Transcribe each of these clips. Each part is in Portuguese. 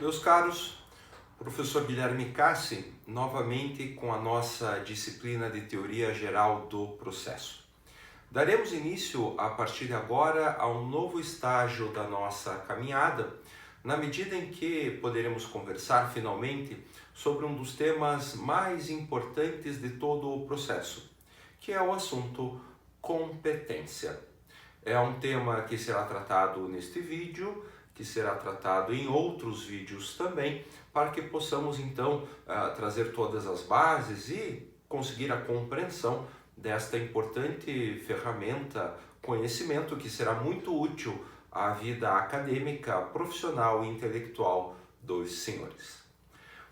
Meus caros, professor Guilherme Cassi, novamente com a nossa disciplina de Teoria Geral do Processo. Daremos início, a partir de agora, a um novo estágio da nossa caminhada, na medida em que poderemos conversar finalmente sobre um dos temas mais importantes de todo o processo, que é o assunto competência. É um tema que será tratado neste vídeo, que será tratado em outros vídeos também, para que possamos então trazer todas as bases e conseguir a compreensão desta importante ferramenta, conhecimento que será muito útil à vida acadêmica, profissional e intelectual dos senhores.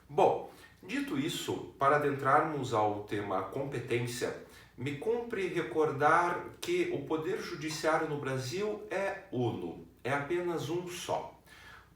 Bom, dito isso, para adentrarmos ao tema competência, me cumpre recordar que o Poder Judiciário no Brasil é uno, é apenas um só.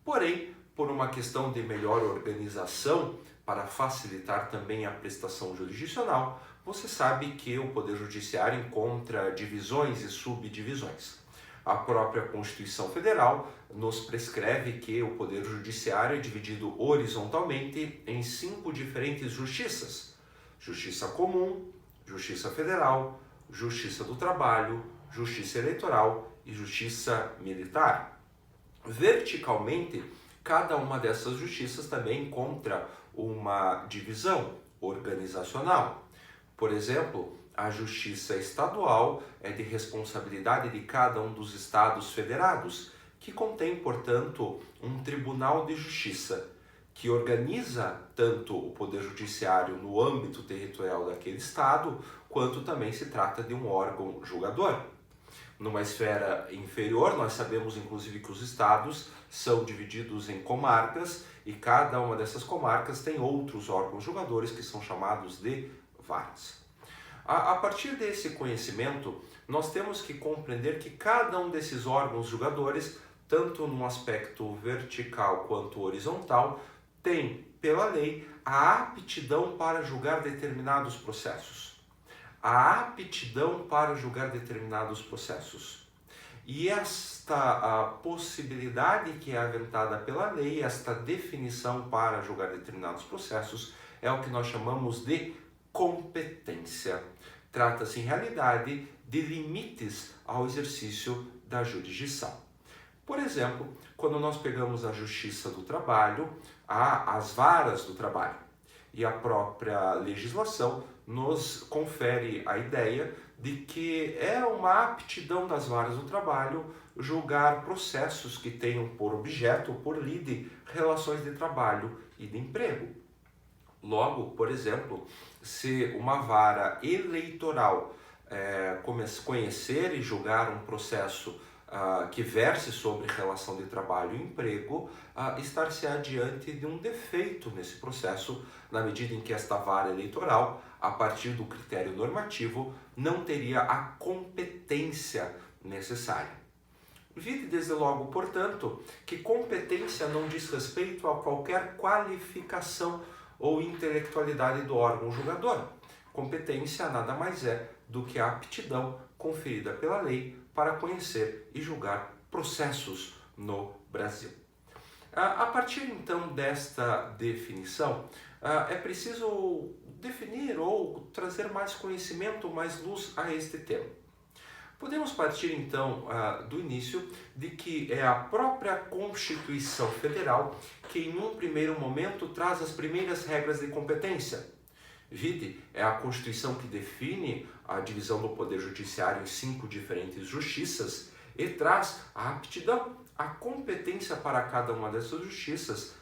Porém, por uma questão de melhor organização, para facilitar também a prestação jurisdicional, você sabe que o Poder Judiciário encontra divisões e subdivisões. A própria Constituição Federal nos prescreve que o Poder Judiciário é dividido horizontalmente em 5 diferentes justiças: Justiça Comum, Justiça Federal, Justiça do Trabalho, Justiça Eleitoral e Justiça Militar. Verticalmente, cada uma dessas justiças também encontra uma divisão organizacional. Por exemplo, a Justiça Estadual é de responsabilidade de cada um dos estados federados, que contém, portanto, um Tribunal de Justiça, que organiza tanto o Poder Judiciário no âmbito territorial daquele estado, quanto também se trata de um órgão julgador. Numa esfera inferior, nós sabemos inclusive que os estados são divididos em comarcas e cada uma dessas comarcas tem outros órgãos julgadores que são chamados de varas. A partir desse conhecimento, nós temos que compreender que cada um desses órgãos julgadores, tanto no aspecto vertical quanto horizontal, tem, pela lei, a aptidão para julgar determinados processos. A aptidão para julgar determinados processos. E esta possibilidade que é aventada pela lei, esta definição para julgar determinados processos, é o que nós chamamos de competência. Trata-se, em realidade, de limites ao exercício da jurisdição. Por exemplo, quando nós pegamos a Justiça do Trabalho, há as varas do trabalho. E a própria legislação nos confere a ideia de que é uma aptidão das varas do trabalho julgar processos que tenham por objeto, por lide, relações de trabalho e de emprego. Logo, por exemplo, se uma vara eleitoral conhecer e julgar um processo que verse sobre relação de trabalho e emprego, estar-se-á diante de um defeito nesse processo, na medida em que esta vara eleitoral, a partir do critério normativo, não teria a competência necessária. Vide desde logo, portanto, que competência não diz respeito a qualquer qualificação ou intelectualidade do órgão julgador. Competência nada mais é do que a aptidão conferida pela lei para conhecer e julgar processos no Brasil. A partir então desta definição, é preciso definir ou trazer mais conhecimento, mais luz a este tema. Podemos partir então do início de que é a própria Constituição Federal que em um primeiro momento traz as primeiras regras de competência. Vide, é a Constituição que define a divisão do Poder Judiciário em 5 diferentes justiças e traz a aptidão, a competência para cada uma dessas justiças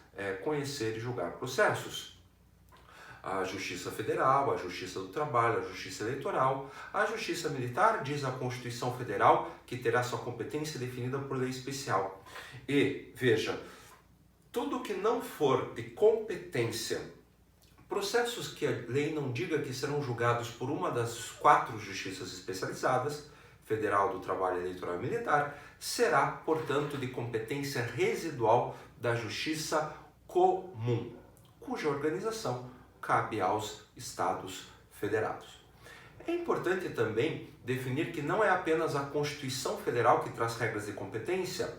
conhecer e julgar processos. A Justiça Federal, a Justiça do Trabalho, a Justiça Eleitoral, a Justiça Militar, diz a Constituição Federal, que terá sua competência definida por lei especial. E, veja, tudo que não for de competência, processos que a lei não diga que serão julgados por uma das 4 justiças especializadas, Federal, do Trabalho, Eleitoral e Militar, será, portanto, de competência residual da Justiça Comum, cuja organização cabe aos Estados Federados. É importante também definir que não é apenas a Constituição Federal que traz regras de competência.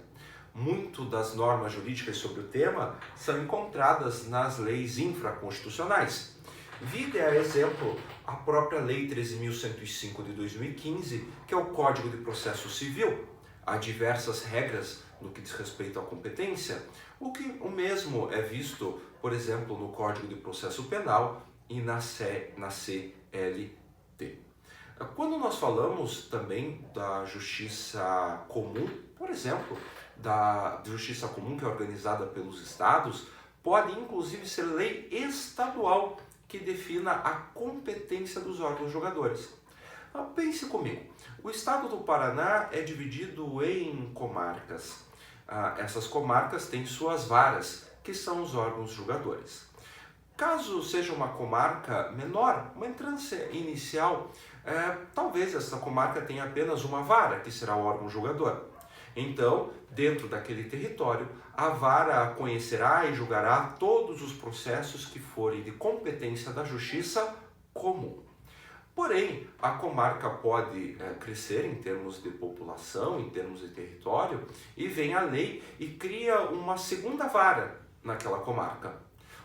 muito das normas jurídicas sobre o tema são encontradas nas leis infraconstitucionais. Vide a exemplo a própria Lei 13.105 de 2015, que é o Código de Processo Civil. Há diversas regras no que diz respeito à competência, o mesmo é visto, por exemplo, no Código de Processo Penal e na CLT. Quando nós falamos também da justiça comum, por exemplo, da justiça comum que é organizada pelos estados, pode inclusive ser lei estadual que defina a competência dos órgãos julgadores. Pense comigo, o estado do Paraná é dividido em comarcas. Essas comarcas têm suas varas, que são os órgãos julgadores. Caso seja uma comarca menor, uma entrância inicial, talvez essa comarca tenha apenas uma vara, que será o órgão julgador. Então, dentro daquele território, a vara conhecerá e julgará todos os processos que forem de competência da justiça comum. Porém, a comarca pode crescer em termos de população, em termos de território, e vem a lei e cria uma segunda vara naquela comarca.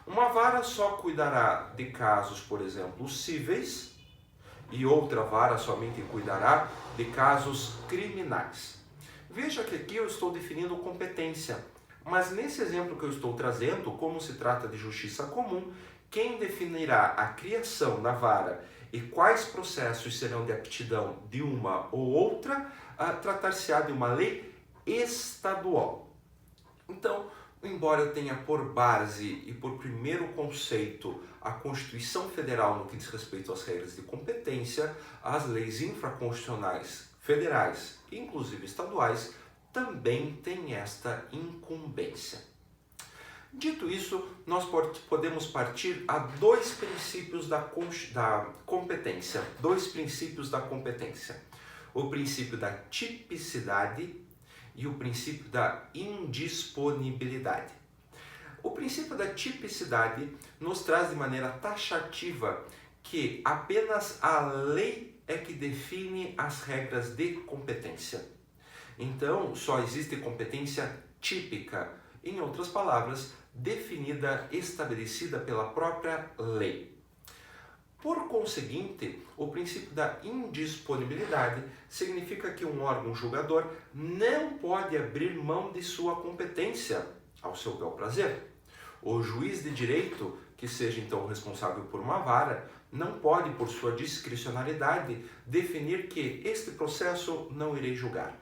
Uma vara só cuidará de casos, por exemplo, cíveis, e outra vara somente cuidará de casos criminais. Veja que aqui eu estou definindo competência, mas nesse exemplo que eu estou trazendo, como se trata de justiça comum, quem definirá a criação da vara e quais processos serão de aptidão de uma ou outra, tratar-se-á de uma lei estadual. Então, embora eu tenha por base e por primeiro conceito a Constituição Federal no que diz respeito às regras de competência, as leis infraconstitucionais federais, inclusive estaduais, também têm esta incumbência. Dito isso, nós podemos partir a dois princípios da competência. Dois princípios da competência. O princípio da tipicidade e o princípio da indisponibilidade. O princípio da tipicidade nos traz de maneira taxativa que apenas a lei é que define as regras de competência. Então, só existe competência típica, em outras palavras, definida, estabelecida pela própria lei. Por conseguinte, o princípio da indisponibilidade significa que um órgão julgador não pode abrir mão de sua competência ao seu bel prazer. O juiz de direito, que seja então responsável por uma vara, não pode, por sua discricionalidade, definir que este processo não irei julgar.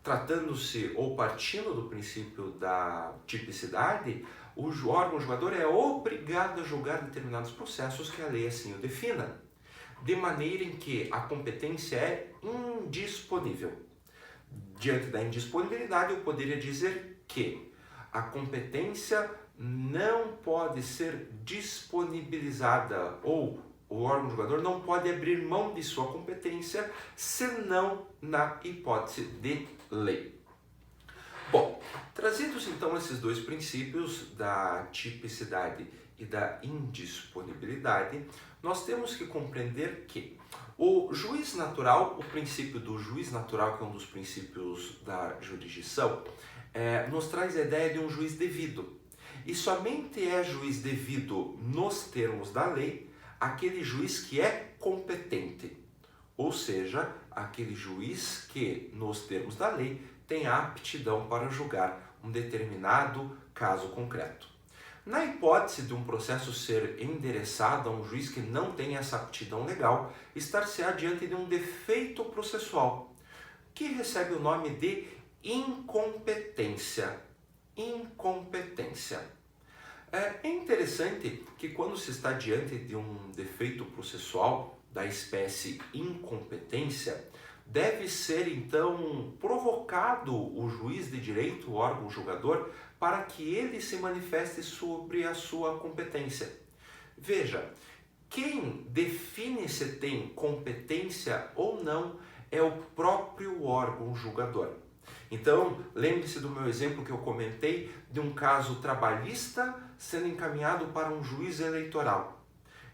Tratando-se ou partindo do princípio da tipicidade, o órgão julgador é obrigado a julgar determinados processos que a lei assim o defina, de maneira em que a competência é indisponível. Diante da indisponibilidade, eu poderia dizer que a competência não pode ser disponibilizada ou o órgão julgador não pode abrir mão de sua competência senão na hipótese de lei. Bom, trazidos então esses dois princípios da tipicidade e da indisponibilidade, nós temos que compreender que o juiz natural, o princípio do juiz natural, que é um dos princípios da jurisdição, nos traz a ideia de um juiz devido. E somente é juiz devido nos termos da lei aquele juiz que é competente, ou seja, aquele juiz que, nos termos da lei, tem a aptidão para julgar um determinado caso concreto. Na hipótese de um processo ser endereçado a um juiz que não tem essa aptidão legal, estar-se-á diante de um defeito processual, que recebe o nome de incompetência. Incompetência. É interessante que quando se está diante de um defeito processual da espécie incompetência, deve ser então provocado o juiz de direito, o órgão julgador, para que ele se manifeste sobre a sua competência. Veja, quem define se tem competência ou não é o próprio órgão julgador. Então, lembre-se do meu exemplo que eu comentei de um caso trabalhista sendo encaminhado para um juiz eleitoral.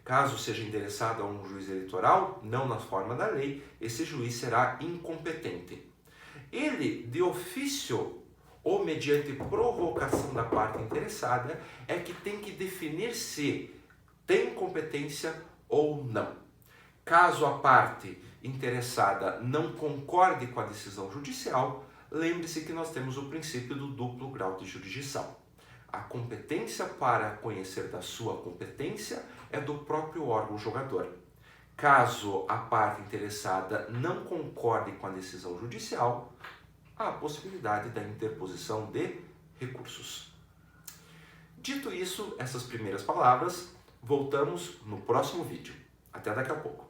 Caso seja endereçado a um juiz eleitoral, não na forma da lei, esse juiz será incompetente. Ele, de ofício ou mediante provocação da parte interessada, é que tem que definir se tem competência ou não. Caso a parte interessada não concorde com a decisão judicial, lembre-se que nós temos o princípio do duplo grau de jurisdição. A competência para conhecer da sua competência é do próprio órgão julgador. Caso a parte interessada não concorde com a decisão judicial, há a possibilidade da interposição de recursos. Dito isso, essas primeiras palavras, voltamos no próximo vídeo. Até daqui a pouco.